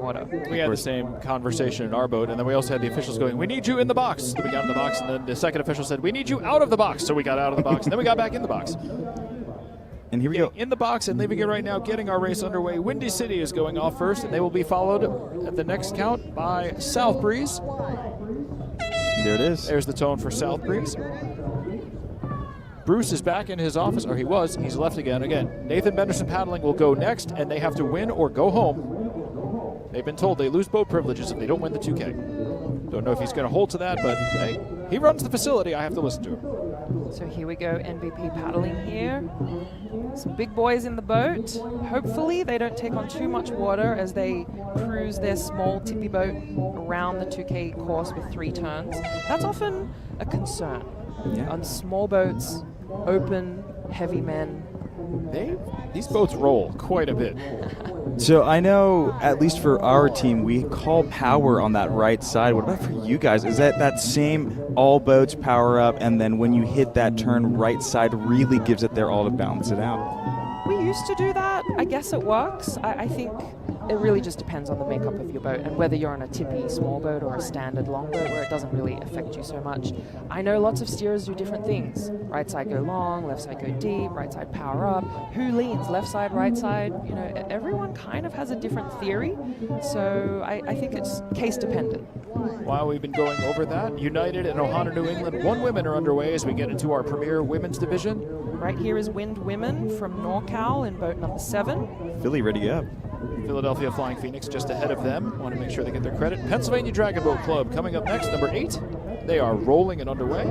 water. We had the same conversation in our boat, and then we also had the officials going, "We need you in the box." So we got in the box, and then the second official said, "We need you out of the box." So we got out of the box, and then we got back in the box. And here we go. In the box and leaving it right now, getting our race underway. Windy City is going off first, and they will be followed at the next count by South Breeze. There it is. There's the tone for South Breeze. Bruce is back in his office, or he was. He's left again. Again, Nathan Benderson Paddling will go next, and they have to win or go home. They've been told they lose boat privileges if they don't win the 2K. Don't know if he's going to hold to that, but hey, he runs the facility. I have to listen to him. So here we go, MVP paddling here. Some big boys in the boat. Hopefully they don't take on too much water as they cruise their small tippy boat around the 2K course with 3 turns. That's often a concern. Yeah. On small boats, open, heavy men. These boats roll quite a bit. So I know, at least for our team, we call power on that right side. What about for you guys? Is that same all boats power up, and then when you hit that turn, right side really gives it their all to balance it out? We used to do that. I guess it works. I think it really just depends on the makeup of your boat and whether you're on a tippy small boat or a standard long boat where it doesn't really affect you so much. I know lots of steerers do different things. Right side go long, left side go deep, right side power up. Who leans? Left side, right side? You know, everyone kind of has a different theory. So I think it's case dependent. While we've been going over that, United and Ohana New England 1 women are underway as we get into our premier women's division. Right here is Wind Women from NorCal in boat number 7. Philly ready up. Philadelphia Flying Phoenix just ahead of them. Want to make sure they get their credit. Pennsylvania Dragon Boat Club coming up next, number 8. They are rolling and underway.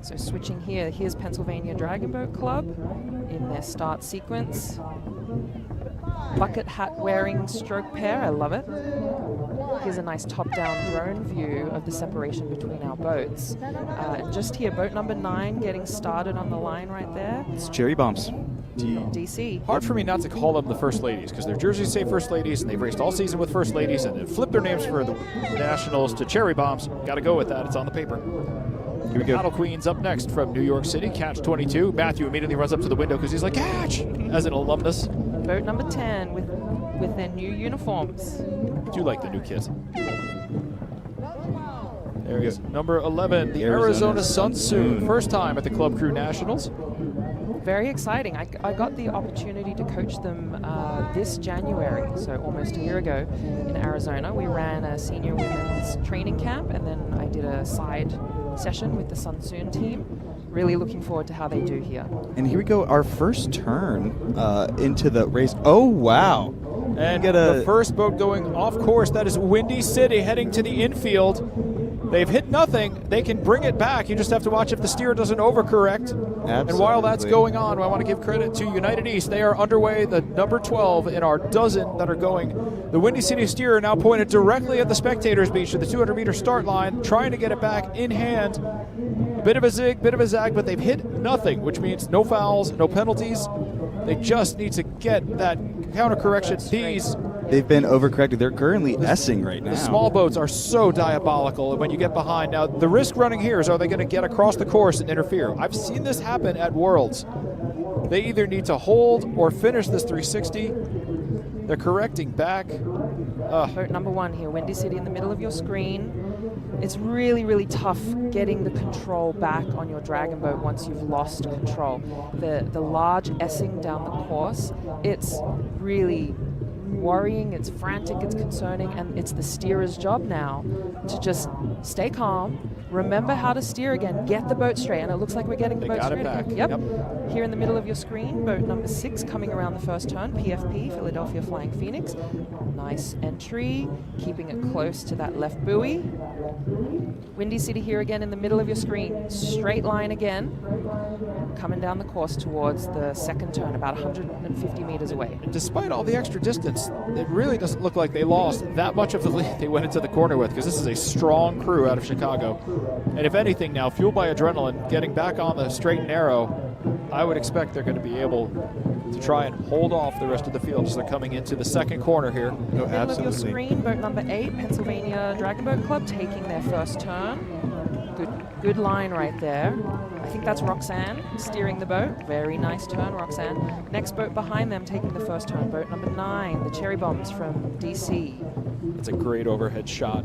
So switching here, here's Pennsylvania Dragon Boat Club in their start sequence. Bucket hat wearing stroke pair, I love it. Here's a nice top-down drone view of the separation between our boats. And just here, boat number 9 getting started on the line right there. It's Cherry Bombs. DC. Hard for me not to call them the First Ladies because their jerseys say First Ladies and they've raced all season with First Ladies and then flipped their names for the Nationals to Cherry Bombs. Got to go with that. It's on the paper. Here we go. Paddle Queens up next from New York City, catch 22. Matthew immediately runs up to the window because he's like, catch, as an alumnus. Boat number 10 with their new uniforms. I do like the new kit. There he is, number 11, the Arizona Sun Soon. First time at the Club Crew Nationals. Very exciting. I got the opportunity to coach them this January, so almost a year ago in Arizona. We ran a senior women's training camp, and then I did a side session with the Sun Soon team. Really looking forward to how they do here. And here we go, our first turn into the race. Oh, wow. And the first boat going off course, that is Windy City heading to the infield. They've hit nothing. They can bring it back. You just have to watch if the steer doesn't overcorrect. Absolutely. And while that's going on, I want to give credit to United East. They are underway, the number 12 in our dozen that are going. The Windy City steer now pointed directly at the spectators' beach at the 200-meter start line, trying to get it back in hand. A bit of a zig, bit of a zag, but they've hit nothing, which means no fouls, no penalties. They just need to get that counter correction. They've been overcorrected. They're currently S-ing right now. The small boats are so diabolical when you get behind. Now, the risk running here is, are they going to get across the course and interfere? I've seen this happen at Worlds. They either need to hold or finish this 360. They're correcting back. Boat number 1 here, Windy City in the middle of your screen. It's really, really tough getting the control back on your dragon boat once you've lost control. The large S-ing down the course, it's really worrying, it's frantic, it's concerning, and it's the steerer's job now to just stay calm, remember how to steer again, get the boat straight, and it looks like we're getting the boat straight again. Yep. Here in the middle of your screen, boat number 6 coming around the first turn, PFP, Philadelphia Flying Phoenix. Nice entry, keeping it close to that left buoy. Windy City here again in the middle of your screen, straight line again, coming down the course towards the second turn, about 150 meters away. And despite all the extra distance, it really doesn't look like they lost that much of the lead they went into the corner with, because this is a strong crew out of Chicago. And if anything now, fueled by adrenaline, getting back on the straight and narrow, I would expect they're going to be able to try and hold off the rest of the field as they're coming into the second corner here. Oh, middle of your screen, boat number 8, Pennsylvania Dragon Boat Club, taking their first turn. Good line right there. I think that's Roxanne steering the boat. Very nice turn, Roxanne. Next boat behind them taking the first turn, boat number 9, the Cherry Bombs from DC. It's a great overhead shot.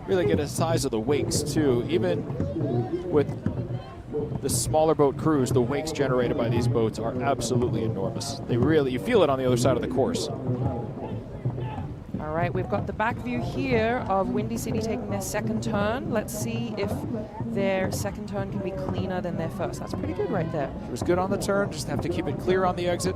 Really get a size of the wakes too. Even with the smaller boat crews, the wakes generated by these boats are absolutely enormous. They really, you feel it on the other side of the course. All right, we've got the back view here of Windy City taking their second turn. Let's see if their second turn can be cleaner than their first. That's pretty good right there. It was good on the turn, just have to keep it clear on the exit.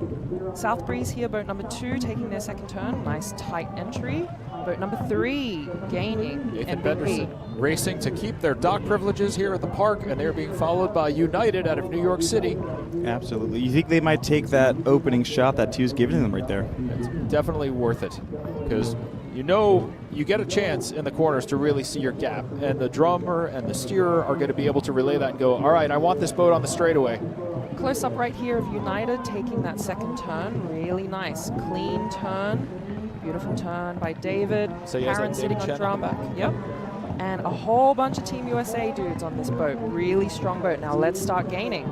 South Breeze here, boat number 2 taking their second turn. Nice tight entry. Boat number 3 gaining. Nathan NBP. Benderson racing to keep their dock privileges here at the park, and they're being followed by United out of New York City. Absolutely. You think they might take that opening shot that Two's giving them right there? It's definitely worth it, because you know you get a chance in the corners to really see your gap, and the drummer and the steerer are going to be able to relay that and go, all right, I want this boat on the straightaway. Close up right here of United taking that second turn. Really nice. Clean turn. Beautiful turn by David. So he has Karen that sitting David on Chen on drum. the back. Yep. And a whole bunch of Team USA dudes on this boat. Really strong boat. Now let's start gaining.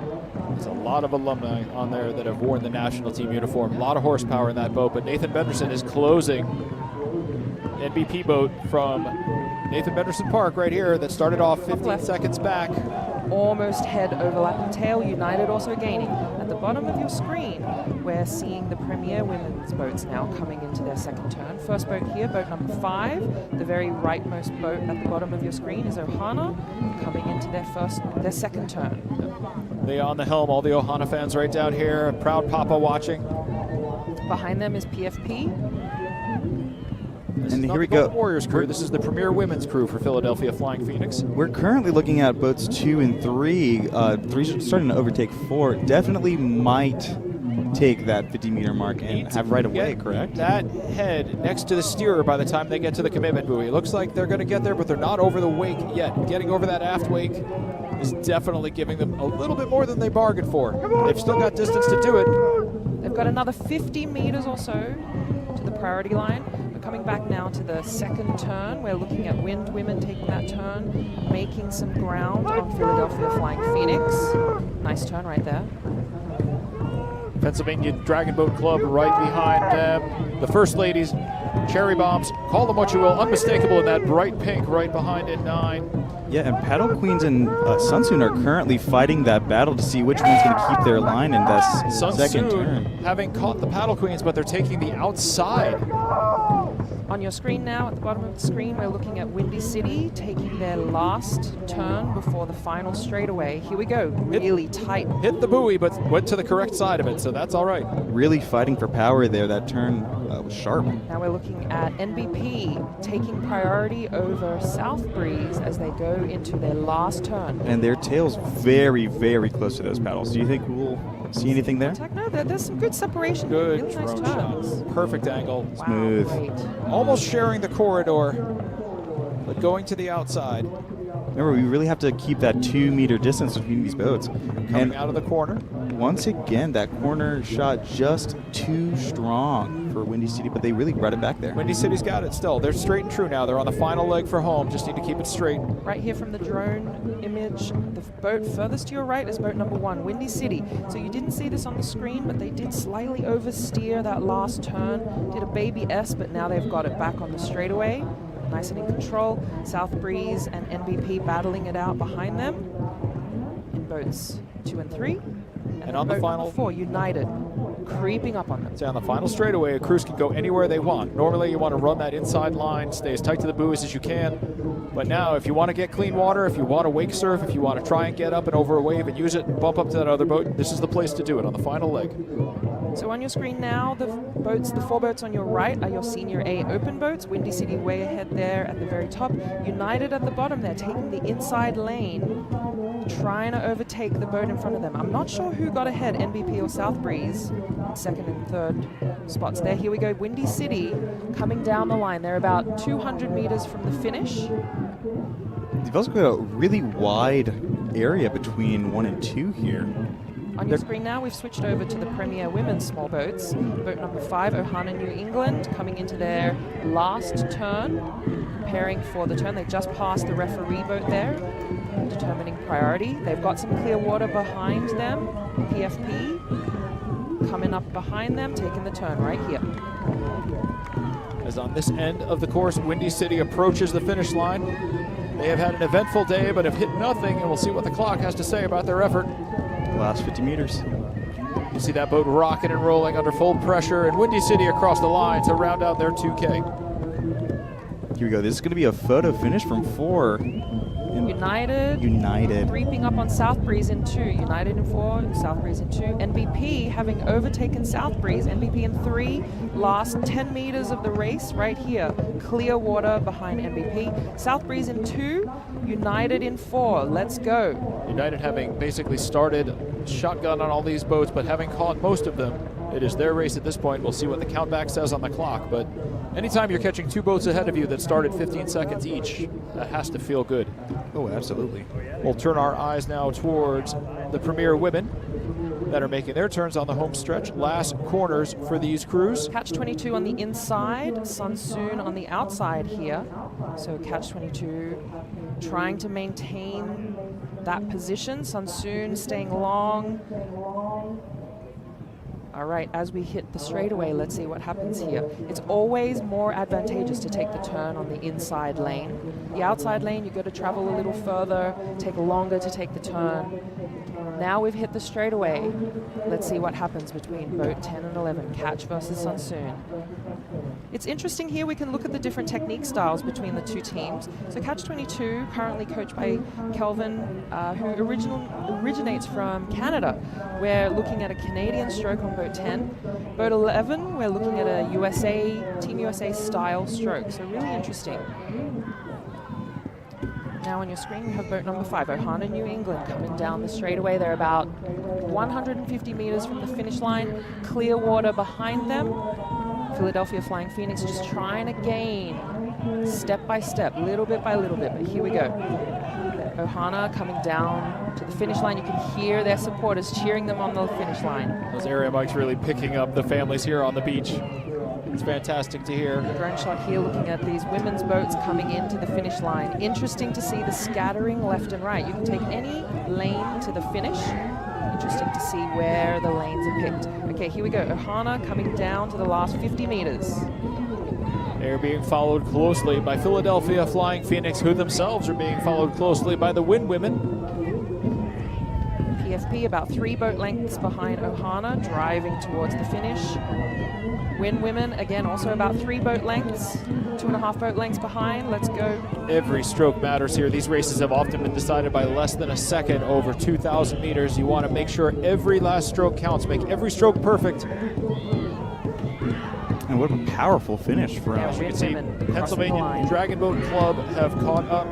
There's a lot of alumni on there that have worn the national team uniform. A lot of horsepower in that boat, but Nathan Benderson is closing. NBP boat from Nathan Benderson Park right here that started off 15 seconds back. Almost head overlapping tail. United also gaining. At the bottom of your screen, we're seeing the Premier Women's boats now coming into their second turn. First boat here, boat number 5. The very rightmost boat at the bottom of your screen is Ohana, coming into their second turn. They on the helm, all the Ohana fans right down here. Proud Papa watching. Behind them is PFP. This And is here not we the Golden go. Warriors crew. This is the Premier Women's crew for Philadelphia Flying Phoenix. We're currently looking at boats 2 and 3. 3's starting to overtake 4. Definitely might take that 50-meter mark and have right away, correct? That head next to the steerer by the time they get to the commitment buoy. It looks like they're going to get there, but they're not over the wake yet. Getting over that aft wake is definitely giving them a little bit more than they bargained for. They've still got distance to do it. They've got another 50 meters or so to the priority line. We're coming back now to the second turn. We're looking at Wind Women taking that turn, making some ground on Philadelphia Flying Phoenix. Nice turn right there. Pennsylvania Dragon Boat Club right behind them. The First Ladies, Cherry Bombs, call them what you will, unmistakable in that bright pink right behind it, 9. Yeah, and Paddle Queens and Sunsoon are currently fighting that battle to see which one's going to keep their line in this second turn. Having caught the Paddle Queens, but they're taking the outside. On your screen now, at the bottom of the screen, we're looking at Windy City taking their last turn before the final straightaway. Here we go, really tight. Hit the buoy, but went to the correct side of it, so that's all right. Really fighting for power there. That turn was sharp. Now we're looking at NBP taking priority over South Breeze as they go into their last turn. And their tail's very, very close to those paddles. Do you think we'll see anything there? No, there's some good separation. Good really drone nice turns. shots. Perfect angle. Wow, Smooth. great. Almost sharing the corridor, but going to the outside. Remember, we really have to keep that 2-meter distance between these boats. Coming out of the corner. Once again, that corner shot just too strong for Windy City, but they really brought it back there. Windy City's got it still. They're straight and true now. They're on the final leg for home. Just need to keep it straight. Right here from the drone image, the boat furthest to your right is boat number 1, Windy City. So you didn't see this on the screen, but they did slightly oversteer that last turn. Did a baby S, but now they've got it back on the straightaway. Nice and in control. South Breeze and NBP battling it out behind them in boats 2 and 3. And on the boat final- number 4, United, creeping up on them. So on the final straightaway, a cruise can go anywhere they want. Normally, you want to run that inside line, stay as tight to the buoys as you can. But now, if you want to get clean water, if you want to wake surf, if you want to try and get up and over a wave and use it and bump up to that other boat, this is the place to do it on the final leg. So on your screen now, the 4 boats on your right are your SnA Open boats. Windy City way ahead there at the very top. United at the bottom there, taking the inside lane, trying to overtake the boat in front of them. I'm not sure who got ahead, NBP or South Breeze. Second and third spots there. Here we go, Windy City coming down the line. They're about 200 meters from the finish. They've also got a really wide area between 1 and 2 here. On your screen now, we've switched over to the Premier Women's small boats. Boat number 5, Ohana New England, coming into their last turn. preparing for the turn. They just passed the referee boat there, determining priority. They've got some clear water behind them. PFP coming up behind them, taking the turn right here. As on this end of the course, Windy City approaches the finish line. They have had an eventful day, but have hit nothing, and we'll see what the clock has to say about their effort. Last 50 meters. You see that boat rocking and rolling under full pressure, and Windy City across the line to round out their 2K. Here we go. This is going to be a photo finish from 4. United creeping up on South Breeze in 2. United in 4, South Breeze in 2. NBP having overtaken South Breeze. NBP in 3. Last 10 meters of the race right here. Clear water behind NBP. South Breeze in 2. United in 4. Let's go. United having basically started shotgun on all these boats, but having caught most of them. It is their race at this point. We'll see what the countback says on the clock, but anytime you're catching 2 boats ahead of you that started 15 seconds each, that has to feel good. Oh, absolutely. We'll turn our eyes now towards the Premier women that are making their turns on the home stretch. Last corners for these crews. Catch 22 on the inside, Sunsoon on the outside here. So Catch 22 trying to maintain that position. Sunsoon staying long. All right, as we hit the straightaway, let's see what happens here. It's always more advantageous to take the turn on the inside lane. The outside lane, you've got to travel a little further, take longer to take the turn. Now we've hit the straightaway. Let's see what happens between boat 10 and 11, Catch versus Sunsoon. It's interesting here, we can look at the different technique styles between the 2 teams. So Catch 22, currently coached by Kelvin, who originates from Canada. We're looking at a Canadian stroke on boat 10. Boat 11, we're looking at a Team USA style stroke. So really interesting. Now on your screen, we have boat number 5, Ohana, New England, coming down the straightaway. They're about 150 meters from the finish line. Clear water behind them. Philadelphia Flying Phoenix just trying to gain step by step, little bit by little bit, but here we go. Ohana coming down to the finish line. You can hear their supporters cheering them on the finish line. Those area mics really picking up the families here on the beach. It's fantastic to hear. Drone shot here looking at these women's boats coming into the finish line. Interesting to see the scattering left and right. You can take any lane to the finish. Interesting to see where the lanes are picked. Okay, here we go. Ohana coming down to the last 50 meters. They're being followed closely by Philadelphia Flying Phoenix, who themselves are being followed closely by the Wind Women. PFP about 3 boat lengths behind Ohana, driving towards the finish. Wind Women, again, also about 3 boat lengths, 2.5 boat lengths behind. Let's go. Every stroke matters here. These races have often been decided by less than a second over 2,000 meters. You want to make sure every last stroke counts. Make every stroke perfect. And what a powerful finish for us. You can see Pennsylvania Dragon Boat Club have caught up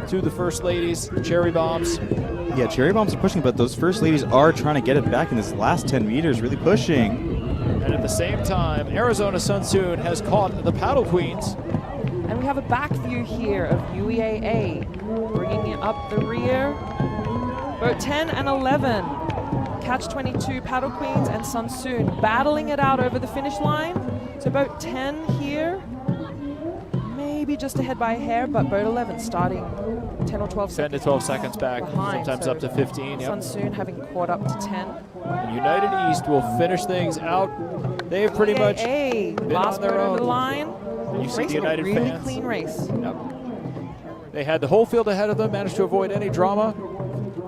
to the First Ladies, Cherry Bombs. Yeah, Cherry Bombs are pushing, but those First Ladies are trying to get it back in this last 10 meters, really pushing. And at the same time, Arizona Sunsoon has caught the Paddle Queens. And we have a back view here of UEAA, bringing it up the rear. Boat 10 and 11. Catch 22, Paddle Queens and Sunsoon battling it out over the finish line. So boat 10 here, maybe just ahead by a hair, but boat 11 starting 10 or 12 seconds. 10 to 12 seconds back, behind, sometimes so up to 15. Yep. Sunsoon having caught up to 10. And United East will finish things out. They have pretty much been last on their boat over own. the line. And you see the United really fans. Clean race. Yep. They had the whole field ahead of them, managed to avoid any drama,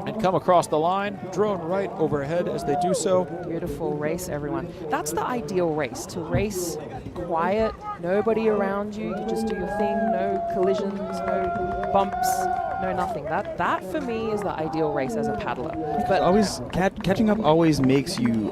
and come across the line, drone right overhead as they do so. Beautiful race, everyone. That's the ideal race, to race quiet, nobody around you, you just do your thing, no collisions, no bumps, no nothing. That for me is the ideal race as a paddler. But Always catching up always makes you